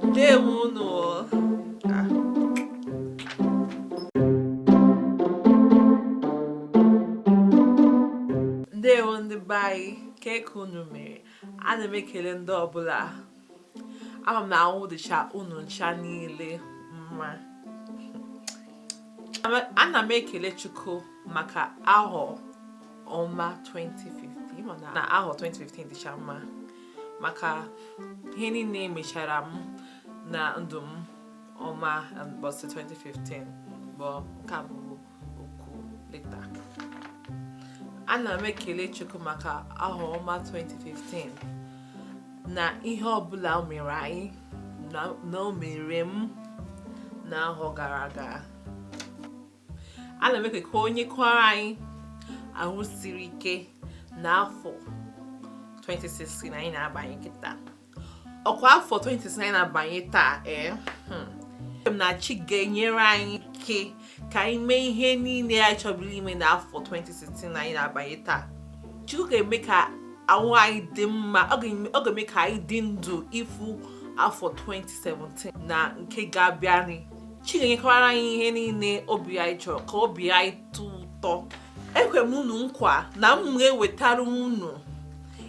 Ndewono. Ndewo ndị be anyị, ka unu mere. Ana m ekele ndị ọbụla. Ama m na ahụ dịcha unu ncha niile mma. Ana m ekele Chukwu maka ahọ ọma 2015. Na ahọ 2015 dịcha mma maka ihe niile mechara m na ndụ m ọma n'ụbọchị 2015 bụ nke bụ okwu leta. Ana m ekele Chukwu maka ahọ ọma 2015 na ihe ọbụla o mere anyị na o mere m n'ahọ gara aga. Ana m ekele ka onye kwara anyị ahụ siri ike n'afọ 2016 anyị na-abanye kịta. Ọkwa afọ 2016 anyị na-abanye taa na Chi ga-enyere anyị ike ka anyị mee ihe niile anyị chọburu ime n'afọ 2016 anyị na-abanye taa. Chukwu ga-eme ka ahụ anyị dị mma. Ọ ga-eme ka anyị dị ndụ ịfụ afọ 2017 na nke ga-abịanị. Chi ga-enyekwara anyị ihe niile obi anyị chọrọ ka obi anyị tọọ ụtọ. Ekwe m unu nkwa na m ga-ewetara unu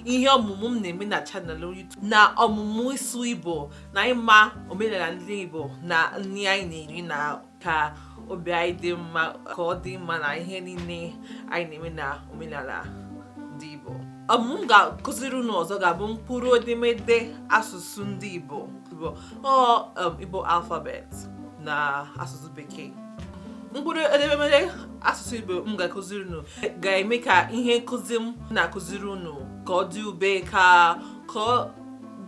ihe ọmụmụ m na-eme na channel YouTube na ọmụmụ ịsụ Igbo na ịma omenala ndị Igbo na nri anyị na-eri na ka obi anyị dị mma, ka ọ dị mma na ihe niile anyị na-eme na omenala ndị Igbo. Ọmụmụ m ga-akụziri unu ọzọ ga-abụ mkpụrụ edemede asụsụ ndị Igbo. Igbo alphabet na asụsụ Bekee. Mkpụrụ edemede asụsụ Igbo m ga-akụziri unu ga-eme ka ihe nkụzi m na-akụziri unu ka ọ dị ube, ka ọ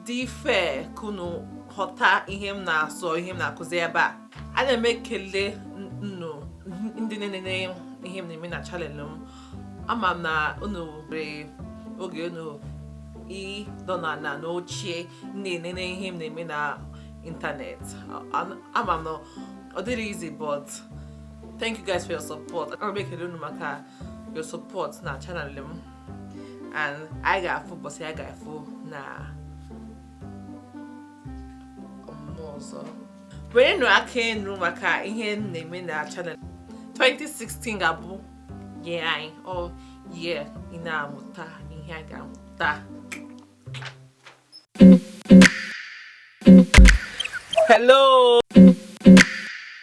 dị mfe ka unu ghọta ihe m na-asọ, ihe m na-akụzi ebe a. Ana m ekele unu ndị na-enene ihe m na-eme na channel m. Ama m na unu nwere oge unu ịnọ n'ochie na-enene ihe m na-eme na internet. Ama m na ọ dịrị easy, but thank you guys for your support. Ana m ekele unu maka your support na channel m. And I ga-afụ ụbọchị a ga-afụ na ọmụmụ ọzọ. Were nụ aka enu maka ihe m na-eme na channel. 2016 ga-abụ ye anyị, ye ị na-amụta ihe a ga-amụta. Hello!